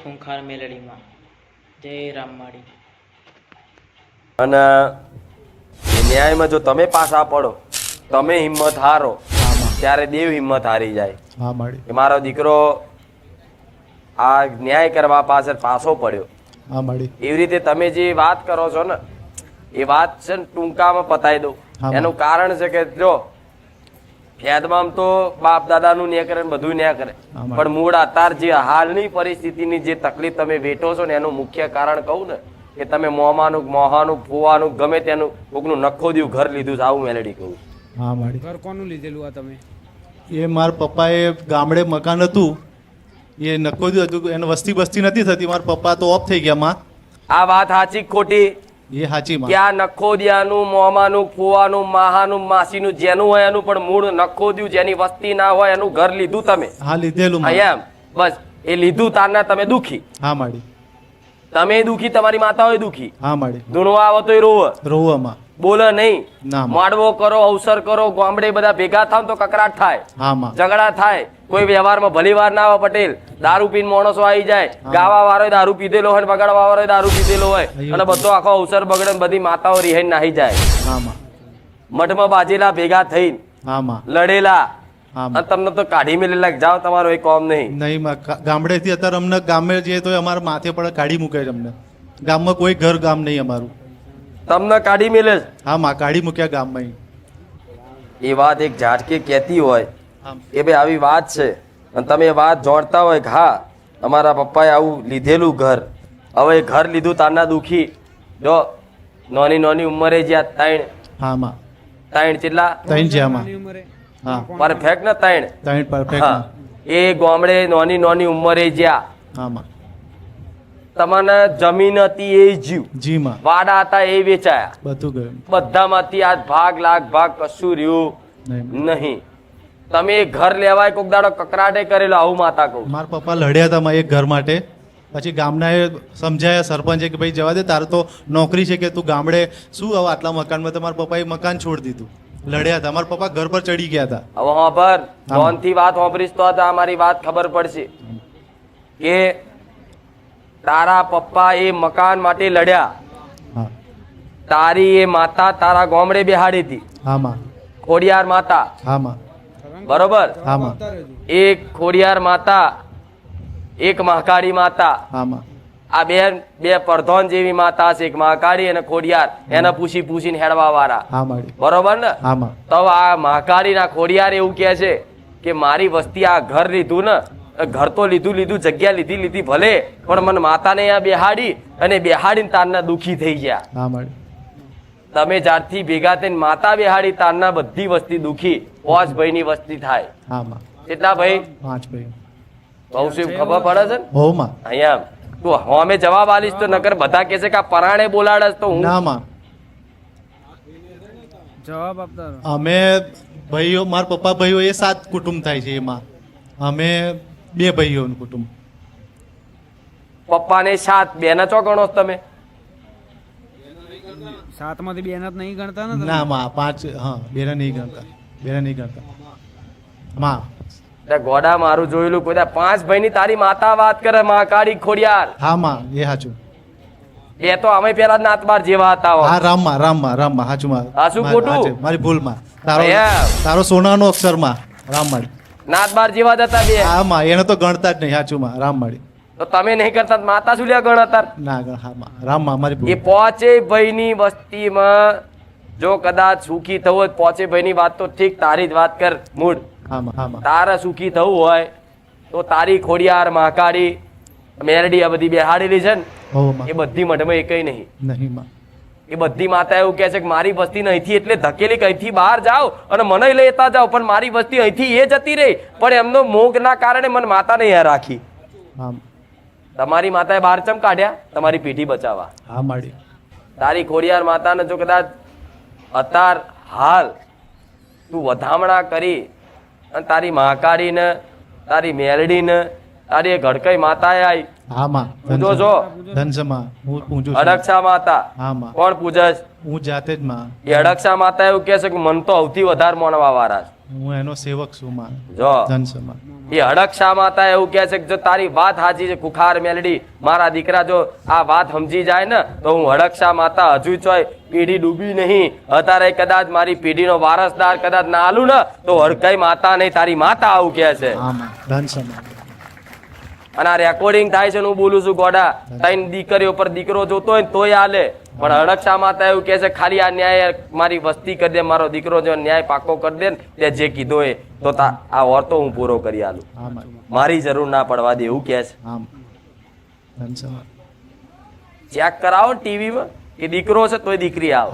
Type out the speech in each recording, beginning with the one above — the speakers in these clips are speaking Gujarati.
ખૂંખાર મેલડીમાં જય રામમાળી. અને એ ન્યાયમાં જો તમે પાછા પડો, તમે હિંમત હારો, ત્યારે દેવ હિંમત હારી જાય. હા માળી. કે મારો દીકરો આ ન્યાય કરવા પાછળ પાછો પડ્યો. હા માળી. એવી રીતે તમે જે વાત કરો છો ને, એ વાત છે ને ટૂંકામાં પતાવી દઉં. એનું કારણ છે કે જો ફેદમાં તો બાપ દાદાનું ન્યાય કરે ને બધું ન્યાય કરે, પણ મૂળ અત્યાર જે હાલની પરિસ્થિતિની જે તકલીફ તમે વેઠો છો ને, એનું મુખ્ય કારણ કહું ને કે તમે મોમાનું મોહાનું ફુવાનું ગમે તેનું કોકનું નખો દ્યું ઘર લીધું છે, આવું મેલેડી કહું. હા માળી. ઘર કોનું લીધેલું આ તમે? એ મારા પપ્પાએ ગામડે મકાન હતું, એ નકોદ્યું હતું, એને વસ્તી બસ્તી નથી થતી. મારા પપ્પા તો ઓફ થઈ ગયા. માં આ વાત સાચી ખોટી? એ સાચી માં. કે આ નખોદિયાનું મોમાનું ફુવાનું માહાનું માસીનું જેનું હોય એનું પણ મૂળ નખોદ્યું, જેની વસ્તી ના હોય એનું ઘર લીધું તમે. હા લીધેલું. એમ બસ એ લીધું તારના તમે દુખી. હા માળી. તમે દુખી, તમારી માતા હોય દુખી. હા માળી. ધૂણવા આવો તો એ રોવે, રોવામાં બોલે નહીં. ના. માડવો કરો, અવસર કરો, ગામડે બધા ભેગા થાવ તો કકરાટ થાય, હા માં. ઝઘડા થાય. કોઈ વ્યવહારમાં ભલી વાર ના આવે પટેલ, દારૂ પીને માણસો આવી જાય, ગાવા વાળો દારૂ પીધેલો હોય, બગાડવા વાળો દારૂ પીધેલો હોય, અને બધો આખો અવસર બગડે, બધી માતાઓ રિહાઈને નાહી જાય. હા માં. મઠમાં બાજેલા ભેગા થઈને હા માં. લડેલા, હા અને તમને તો કાઢી મેલેલા જાઓ, તમારો એ કામ નહીં. નહીં માં. ગામડેથી અત્યારે અમને ગામે જઈએ તો અમારા માથે પણ કાઢી મૂકે છે અમને. ગામમાં કોઈ ઘર ગામ નહીં અમારું. તમને કાઢી મેલે છે. હા માં, કાઢી મૂક્યા ગામમાં. એ વાત એક ઝાટકી કહેતી હોય કે ભાઈ આવી વાત છે, અને તમે એ વાત જોડતા હોય કે હા અમારા પપ્પાએ આવું લીધેલું ઘર, હવે એ ઘર લીધું તારના દુખી. જો નાની નાની ઉંમરે જ્યાં ત્રણ. હા માં. ત્રણ કેટલા? ત્રણ છે આમાં. ઉંમરે હા પરફેક્ટ ને ત્રણ? ત્રણ પરફેક્ટ. હા. એ ગામડે નાની નાની ઉંમરે જ્યાં હા માં. તમને જમીન હતી એ જીવ, જી માં. વાડા હતા એ વેચાયા, બધું ગયું. બધામાંથી આ ભાગ લાખ ભાગ કશું રહ્યું નહીં. તમે ઘર લેવાય કોક દાડો કકરાટે કરેલો, આવું માતા કહું. મારા પપ્પા લડ્યા હતા એક ઘર માટે, પછી ગામના એ સમજાયા સરપંચે કે ભાઈ જવા દે, તારે તો નોકરી છે, કે તું ગામડે શું હવે આટલા મકાનમાં. તો મારા પપ્પાએ મકાન છોડી દીધું. લડ્યા હતા. મારા પપ્પા ઘર પર ચડી ગયા હતા. હવે હોભર ફોનથી વાત હોભરીશ તો અમારી વાત ખબર પડશે કે તારા પપ્પા એ મકાન માટે લડ્યા. હા. તારી એ માતા તારા ગામડે બેહાડી હતી, હા માં. ખોડિયાર માતા. હા માં. બરોબર? હા માં. એક ખોડિયાર માતા, એક મહાકાળી માતા. હા માં. આ બે પ્રધાન જેવી માતા છે, એક મહાકાળી અને ખોડિયાર. એને પૂછી પૂછીને હેડવા વાળા. હા માળી. બરોબર ને? હા માં. તો આ મહાકાળી ના ખોડિયાર એવું કહે છે કે મારી વસ્તી આ ઘર લીધું ને, ઘર તો લીધું, જગ્યા લીધી ભલે, પણ મને માતાને અહીંયા બેહાડી, અને બેહાડીને તારના દુખી થઈ ગયા. હા માળી. તમે જ્યારથી ભેગા થઈને માતા બેહાડી, તારના બધી વસ્તી દુખી. 5 ભાઈની વસ્તી થાય. હા માં. કેટલા ભાઈ? 5 ભાઈ. બહુ શું ખબર પડે છે? હો માં. અહીંયા તું અમે જવાબ આલીશ તો નકર બધા કહે છે કે આ પરાણે બોલાડસ તો હું. ના માં. જવાબ આપતા રહો. અમે ભાઈઓ, મારા પપ્પા ભાઈઓ એ 7 કુટુંબ થાય છે. એમાં અમે 2 ભાઈઓનું કુટુંબ. પપ્પાને 7, બેના ચો ગણો છો તમે? 7 માંથી 2 જ નહીં ગણતા ને તમે? ના માં. 5. હા, 2 નહીં ગણતા. 2 નહીં ગણતા માં. ગોડા મારું જોયેલું કોઈ 5 ભાઈની તારી માતા વાત કરે, મહાકાળી ખોડિયાર. હા માં, એ સાચું. એ તો અમે પેલા નાતબાર જેવા હતા. હા રામમાં. સાચું માં. આ શું ખોટું? મારી ભૂલ માં. તારો એમ. તારો સોનાનો અક્ષર માં. રામમાળી. નાતબાર જેવા જ હતા બે. હા માં. એને તો ગણતા જ નહીં. સાચું માં. રામમાળી. તો તમે નહીં કરતા માતા શું લ્યા ગણતા? ના ગણ. હા માં. રામમાં મારી ભૂલ. એ 5 ભાઈની વસ્તીમાં જો કદાચ સુખી થવું હોય, 5 ભાઈની વાત તો ઠીક, તારી જ વાત કર મૂળ. હા માં. હા માં. તારે સુખી થવું હોય તો તારી ખોડિયાર, મહાકાળી, મેરડી આ બધી બેહાડેલી છે ને, હો માં. એ બધી મઠમાં એકય નહીં. નહીં માં. એ બધી માતા એવું કહે છે કે મારી વસ્તી અહીંથી એટલે ધકેલી અહીંથી બહાર જાઓ અને મને લેતા જાઓ, પણ મારી વસ્તી અહીંથી એ જતી રહી, પણ એમનો મોગના કારણે મને માતાને અહીંયા રાખી. હા. તમારી માતાએ બહાર ચમ કાઢ્યા? તમારી પીઠી બચાવવા. હા માળી. તારી ખોડિયાર માતાને જો કદાચ અત્યાર હાલ તું વધામણા કરી અને તારી મહાકાળીને, તારી મેલડીને, તારી એ ઘડકઈ માતાએ આવી. હા માં. પૂજો છો? ધનસમાં હું પૂજું છું. અડક્ષા માતા. હા માં. કોણ પૂજસ? હું જાતે જ માં. એ અડક્ષા માતા એવું કહે છે કે મન તો સૌથી વધારે માનવા વાળા છે. હું એનો સેવક છું માં. જો ધનસમાં. એ હડકશા માતા એવું કહે છે કે જો તારી વાત સાચી છે કુખાર મેલડી, મારા દીકરા જો આ વાત સમજી જાય ને તો હું હડકશા માતા હજુ ચોય પેઢી ડૂબી નહીં, અત્યારે કદાચ મારી પેઢીનો વારસદાર કદાચ ના આલું ને તો હડકાઈ માતા નહીં તારી માતા આવું કહે છે. અને આ રેકોર્ડિંગ થાય છે, હું બોલું છું ગોડા, ત્રણ દીકરીઓ પર દીકરો જોતો હોય ને તોય હાલે, પણ હડકશા માતા એવું કહે છે ખાલી આ ન્યાય મારી વસ્તી કરી દે, મારો દીકરો જો ન્યાય પાકો કરી દે ને તે જે કીધો એ તો આ ઓરતો હું પૂરો કરી આલું, મારી જરૂર ના પડવા દે એવું કહે છે. ચેક કરાવો ટીવીમાં કે દીકરો છે તોય દીકરી આવે.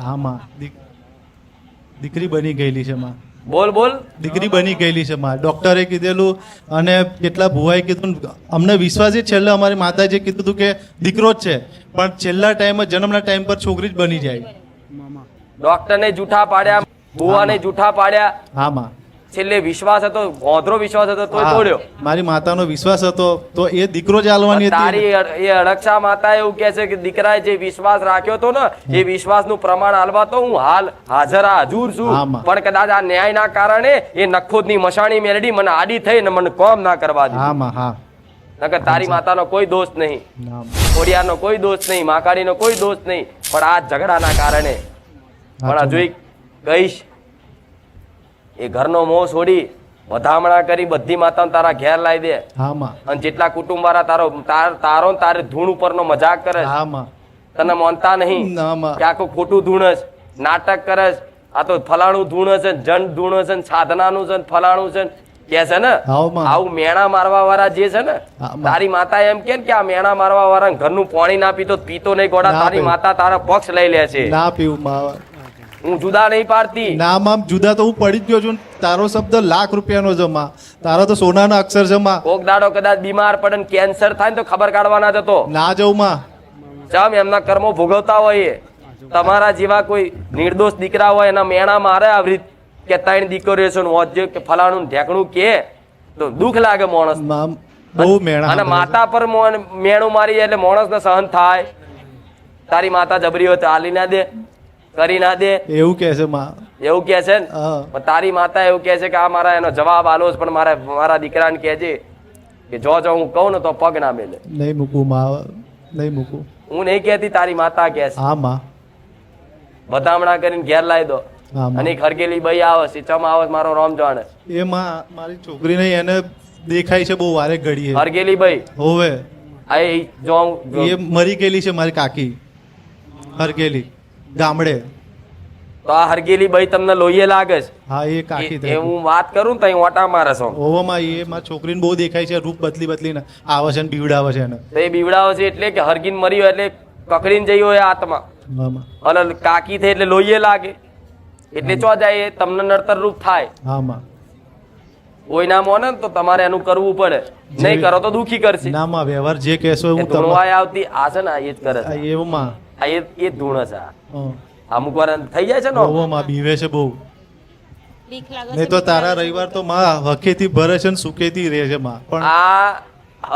દીકરી બની ગયેલી છે માં. બોલ બોલ. દીકરી બની ગયેલી છે માં. ડોક્ટરે કીધેલું અને કેટલા ભુવાએ કીધું, અમને વિશ્વાસ જ છેલ્લે અમારી માતાજીએ કીધું હતું કે દીકરો જ છે, પણ છેલ્લા ટાઈમે જન્મના ટાઈમ પર છોકરી જ બની જાય. ડોક્ટર ને જૂઠા પાડ્યા, ભુવાને જૂઠા પાડ્યા. હા માં. છેલ્લે વિશ્વાસ હતો, ઓધરો વિશ્વાસ હતો તોય તોડ્યો. મારી માતાનો વિશ્વાસ હતો તો એ દીકરો જ આલવાની હતી. તારી એ હડકશા માતા એવું કહે છે કે દીકરાએ જે વિશ્વાસ રાખ્યો હતો ને એ વિશ્વાસનું પ્રમાણ આલવા તો હું હાલ હાજર હાજુર છું, પણ કદાચ આ ન્યાયના કારણે એ નખોદની મશાણી મેલડી મને આડી થઈ ને મને કોમ ના કરવા દીધું. નકર તારી માતાનો કોઈ દોષ નહીં, ખોડિયારનો કોઈ દોષ નહીં, માકાડીનો કોઈ દોષ નહીં, પણ આ ઝઘડાના કારણે. પણ હજુ કહીશ એ ઘરનો મોહ છોડી વધામણા કરી બધી માતાને તારા ઘેર લાવી દે, અને જેટલા કુટુંબ વાળા તારો તારે ધૂણ ઉપરનો મજાક કરે, તને માનતા નહીં કે આખું ખોટું ધૂણ છે, નાટક કરે, આ તો ફલાણું ધૂણ છે, જન ધૂણ છે, સાધનાનું છે, ફલાણું છે કે છે ને. આવું મેણા મારવા વાળા જે છે ને, તારી માતા એમ કે આ મેણા મારવા વાળા ઘરનું પાણી ના પીતો નહીં ગોડા, તારી માતા તારા પક્ષ લઈ લે છે. ના પીવું, હું જુદા નહીં પાડતી. ના મામ, જુદા તો હું પડી જ ગયો છું. તારો શબ્દ લાખ રૂપિયાનો છે માં, તારો તો સોનાના અક્ષર છે માં. કોક દાડો કદાચ બીમાર પડે ને કેન્સર થાય ને તો ખબર કાઢવા ના જતો. ના જવું માં. ચમ એમના કર્મો ભોગવતા હોય. તમારા જેવા કોઈ નિર્દોષ દીકરા હોય એના મેણા મારે આવી કે ત્રણ દીકરીઓ છે ને કે ફલાણું ઢેકણું કે તો દુઃખ લાગે માણસ. બહુ મેણા. અને માતા પર મેણું મારી એટલે માણસ ને સહન થાય. તારી માતા જબરી હોય તો હાલી ના દે, કરી ના દે એવું કે છે માં. એવું કે છે ને તારી માતા એવું કે છે કે આ મારા એનો જવાબ આલો છે, પણ મારા દીકરાને કહેજે કે જો હું કહું ને તો પગ ના મેલે. નહીં મૂકું માં, નહીં મૂકું. હું નહીં કહેતી, તારી માતા કહે છે. હા માં. વધામણા કરીને ઘેર લાવી દો. અને ખરગેલી ભાઈ આવે છે, ચમ આવે મારો રામ જાણે. એ માં મારી છોકરી નહીં, એને દેખાય છે બહુ વારે ઘડીએ. ખરગેલી ભાઈ હોવે એ મરી ગયેલી છે મારી કાકી હરગેલી ગામડે. તો આ હરગેલી ભાઈ તમને લોહીએ લાગે છે? હા એ કાકી એ હું વાત કરું તો ઓટા મારે છો. ઓવામાં એ મારી છોકરીને બહુ દેખાય છે, રૂપ બદલીને આવે છે ને બીવડાવે છે એને. તો એ બીવડાવે છે એટલે કે હરગીન મરી હોય એટલે કકડીને જઈ હોય આત્મા, અને કાકી થઈ એટલે લોહીએ લાગે એટલે ચો જાય તમને નડતર રૂપ થાય. હા માં. કોઈ ના મોને તો તમારે એનું કરવું પડે, નહીં કરો તો દુખી કરશે. ના માં, વ્યવહાર જે કહેશો હું ધૂણવાય આવતી આ છે ને એ જ કરે છે. એવું માં, આ એ ધૂણ છે. અમુક વાર થઈ જાય છે ને માં બીવે છે બહુ. નહીં તો તારા રવિવાર તો માં હકેથી ભરે છે ને સુકેથી રહે છે માં. પણ આ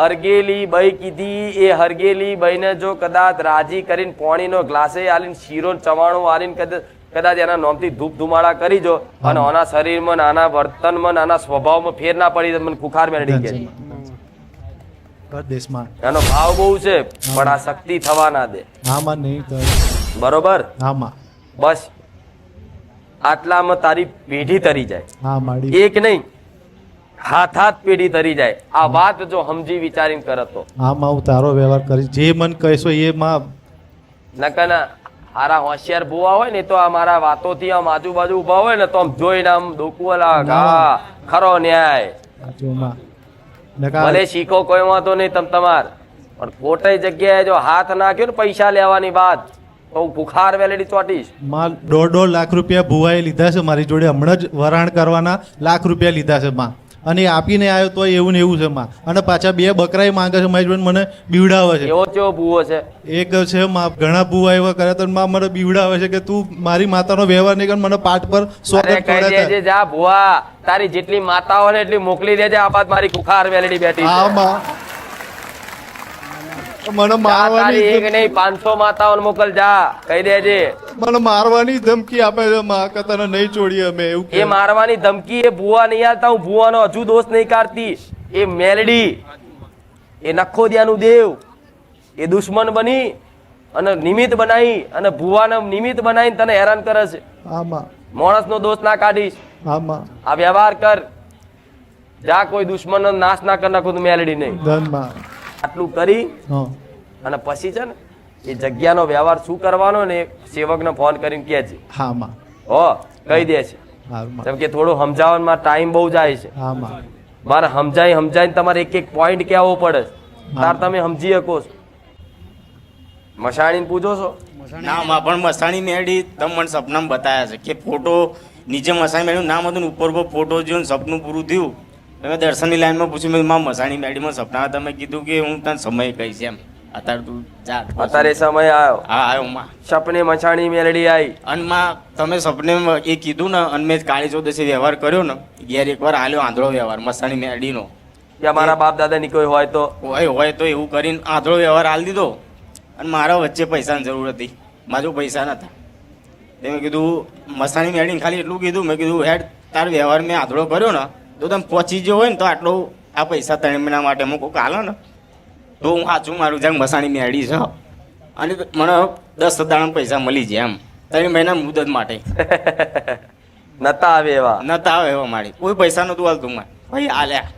હરગેલી બાઈ કીધી, એ હરગેલી બાઈને જો કદાચ રાજી કરીને પાણીનો ગ્લાસે આલીને શીરો ચવાણું આલીને કદાચ એના નોમથી ધૂપ ધુમાડા કરી જો અને આના શરીરમાં આના વર્તનમાં આના સ્વભાવમાં ફેર ના પડી મને કુખાર મેળવી કે એનો ભાવ બહુ છે, પણ આ શક્તિ થવા ના દે. હા માં. નહીં બરોબર. હા માં. બસ આટલામાં તારી પેઢી તરી જાય. હા માડી. એક નહીં હાથ પેઢી તરી જાય. આ વાત જો સમજી વિચારીને કરતો. હા માં, હું તારો વ્યવહાર કરીશ, જે મન કહેશો એ માં. નકના હારા હોશિયાર ભૂવા હોય ને તો આ મારા વાતોથી આમ આજુબાજુ ઉભા હોય ને તો આમ જોઈને આમ દોકું હા ખરો ન્યાય. ભલે શીખો કોઈ વાંધો નહીં તમાર, પણ ખોટી જગ્યાએ જો હાથ નાખ્યો ને પૈસા લેવાની વાત તો હું ભૂખાર વેલેડી ચોટીશ. માં 1.5 લાખ રૂપિયા ભુવાએ લીધા છે મારી જોડે, હમણાં જ વરાણ કરવાના લાખ રૂપિયા લીધા છે માં. અને આપીને આવ્યો તો એવું ને એવું છે માં. અને પાછા 2 બકરાય માંગે છે મારી જોડે, મને બીવડાવે છે. એવો કેવો ભૂવો છે? એક છે માં, ઘણા ભૂવા એવા કરે તો માં મને બીવડાવે છે કે તું મારી માતાનો વ્યવહાર નહીં કર, મને પાઠ પર સ્વાગત કરે. જા ભુવા, તારી જેટલી માતાઓ ને એટલી મોકલી દેજે. આ બાદ મારી કુખાર વેલેડી બેઠી છે. હા માં. મને મારવાની એક નહીં 500 માતાઓને મોકલ જા, કહી દેજે. મને મારવાની ધમકી આપે છે માં કે તને નહીં છોડીએ અમે. એવું એ મારવાની ધમકી એ ભુવા નહીં આલતા, હું ભુવાનો હજુ દોષ નહીં કાઢતી. એ મેલડી, એ નખોદિયાનું દેવ, એ દુશ્મન બની અને નિમિત્ત બનાવી અને ભુવાને નિમિત્ત બનાવીને તને હેરાન કરે છે. માણસનો દોષ ના કાઢીશ, આ વ્યવહાર કર. જા કોઈ દુશ્મનનો નાશ ના કરી નાખું તું મેલડી નહીં. આટલું કરી અને પછી છે ને એ જગ્યાનો વ્યવહાર શું કરવાનો ને સેવકને ફોન કરીને કહે છે. હો કહી દે છે. જેમ કે થોડું સમજાવવામાં ટાઈમ બહુ જાય છે. મારે સમજાઈને તમારે એક એક પોઈન્ટ કહેવો પડે. તાર તમે સમજી શકો છો. મસાણીને પૂછો છો? ના માં પણ મસાણી મેળી તમે મને સપનામાં બતાવ્યા છે કે ફોટો નીચે મસાણી મેળ્યું નામ હતું ને ઉપર ફોટો જોયું ને સપનું પૂરું થયું. તમે દર્શનની લાઈનમાં પૂછ્યું મેં માં મસાણી મેળીમાં સપના તમે કીધું કે હું તને સમય કહીશ એમ. અત્યારે તું જા. અત્યારે સમય આવ્યો. હા આવ્યો માં. સપને મસાણી મેલડી આવી અને માં તમે સપને એ કીધું ને અને મેં કાળી ચૌદસે વ્યવહાર કર્યો ને ઘેર એકવાર આલ્યો આંધળો વ્યવહાર મસાણી મેળીનો કે મારા બાપ દાદા ની કોઈ હોય તો હોય તો એવું કરીને આંધળો વ્યવહાર આલી દીધો. અને મારા વચ્ચે પૈસાની જરૂર હતી, મારા પૈસા નતા. મેં કીધું મસાણી મેળીને ખાલી એટલું કીધું, મેં કીધું હેડ તાર વ્યવહાર મેં આંધળો કર્યો ને તો તમે પહોંચી ગયો હોય ને તો આટલો આ પૈસા 3 મહિના માટે હું કોઈક આલો ને તો હું સાચું મારું જ્યાં મસાણી મેળી છે અને મને 10 દાણા પૈસા મળી જાય એમ 3 મહિના મુદત માટે. નતા આવે એવા મારી કોઈ પૈસા નતું હાલતું માં ભાઈ આલ્યા.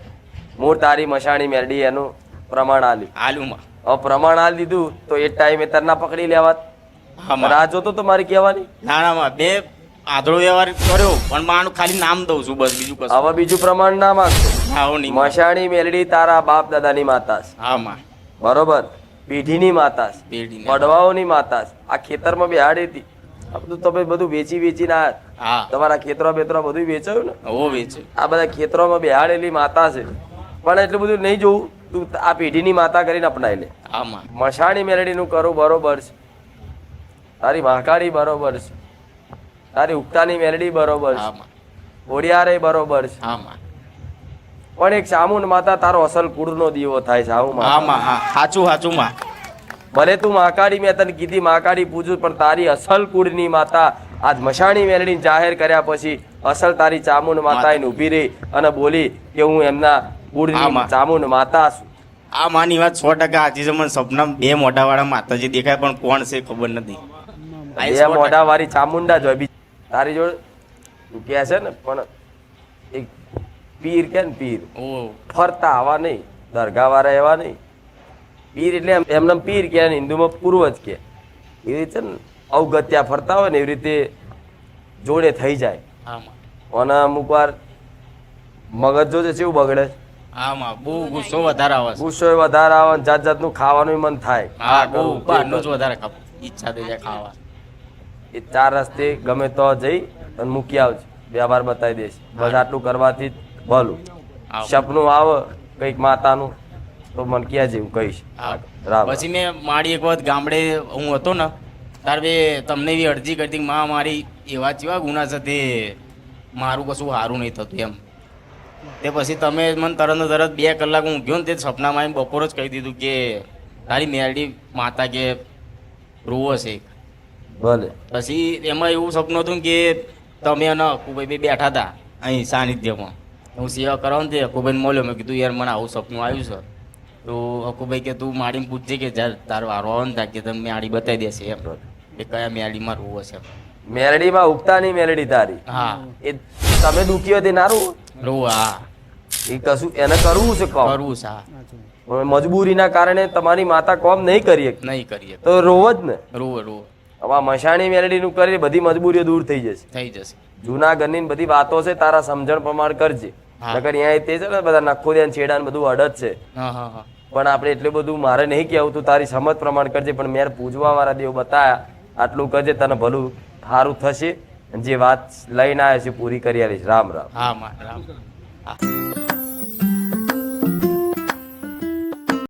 હું તારી મસાણી મેલડી એનું પ્રમાણ આલ્યું માં. હવે પ્રમાણ આલી દીધું તો એ ટાઈમે તરના પકડી લેવાત. રાહ જોતો તો મારી કહેવાની. ના માં બે આંધળો વ્યવહાર કર્યો પણ માનું ખાલી નામ દઉં છું બસ, બીજું કશું. હવે બીજું પ્રમાણ ના માંગતો. મસાણી મેલડી તારા બાપ દાદાની માતા છે. હા માં. બરોબર. પેઢીની માતા છે, વડવાઓની માતા છે. આ ખેતરમાં બેહાડી હતી. આ બધું તમે બધું વેચીને આયા. તમારા ખેતરો બેતરો બધું વેચાયું ને? આ બધા ખેતરોમાં બેહાડેલી માતા છે. પણ એટલું બધું નહીં જોવું, તું આ પેઢીની માતા કરીને અપનાવી લે. મસાણી મેલડી નું કરું બરોબર છે, તારી મહાકાળી બરોબર છે, તારી ઉગતાની મેલડી બરોબર છે, ઓડિયારે બરોબર છે. પણ એક ચામુંડ માતા તારો અસલ કુળનો દીવો થાય છે. સાચું માં. ભલે તું મહાકાળી, મેં તને કીધી મહાકાળી પૂજું, પણ તારી અસલ કુળની માતા આજ મસાણી મેલડી જાહેર કર્યા પછી અસલ તારી ચામુંડ માતા એને ઉભી રહી અને બોલી કે હું એમના કુળની ચામુંડ માતા છું. આ માની વાત 100% સાચી છે. મને સપના 2 મોઢા વાળા માતાજી દેખાય પણ કોણ છે ખબર નથી. 2 મોઢા વાળી ચામુંડા જ હોય તારી જોડે. તું કે છે ને પણ એક પીર કે ને પીર ફરતા આવા નહીં, દરગાહ વાળા એવા નહીં. પીર એટલે એમને પીર કે હિન્દુમાં પૂર્વજ કે એવી રીતે ને અવગત્યા ફરતા હોય ને એવી રીતે જોડે થઈ જાય. અને અમુક વાર મગજ જોજે કેવું બગડે. ગુસ્સો વધારે આવે, જાત જાતનું ખાવાનું મન થાય. ઈચ્છા થઈ જાય ખાવા. એ 4 રસ્તે ગમે તો જઈ અને મૂકી આવજે, વ્યવહાર બતાવી દેશે. બસ આટલું કરવાથી ભલું. સપનું આવે કઈક માતાનું તો મને ક્યાં જેવું કહીશ. પછી મેં મારી એક વખત ગામડે હું હતો ને તારે તમને એવી અરજી કરતી માં મારી એવા કેવા ગુના છે તે મારું કશું સારું નહીં થતું એમ. તે પછી તમે મને તરત 2 કલાક હું ગયો ને તે સપનામાં આવીને બપોર જ કહી દીધું કે તારી મેરડી માતા કે રોવો છે. ભલે. પછી એમાં એવું સપનું હતું કે તમે અને અકુભાઈ બેઠા હતા અહીં સાનિધ્યમાં, હું સેવા કરવા ને તે અકુભાઈને મળ્યો. મેં કીધું યાર મને આવું સપનું આવ્યું છે. તો અકુભાઈ કે તું માડીને પૂછજે કે જ્યારે તારો વારો આવે ને ત્યાં કે તમે મેળી બતાવી દેશે એમ કે કયા મેળીમાં રોવો છે. મેરડીમાં ઉગતાની મેલડી તારી. એ તમે દુખી હતી ના રોવો. એ કશું એને કરવું છે કોમ. મજબૂરીના કારણે તમારી માતા કોમ નહીં કરીએ તો રોવો જ ને. હવે મસાણી મેલડી નું કરી બધી મજબૂરીઓ દૂર થઈ જશે. જૂના ઘરની બધી વાતો છે તારા સમજણ પ્રમાણ કરજે. નકર અહીંયા તે છે ને બધા નખોદિયા છેડા ને બધું અડદ છે. પણ આપણે એટલું બધું મારે નહીં કહેવું, તું તારી સમજ પ્રમાણ કરજે. પણ મેર પૂજવા વાળા દેવ બતાયા આટલું કરજે, તને ભલું સારું થશે. જે વાત લઈને આવ્યા છે પૂરી કરી આવીશ. રામ રામ. રામ.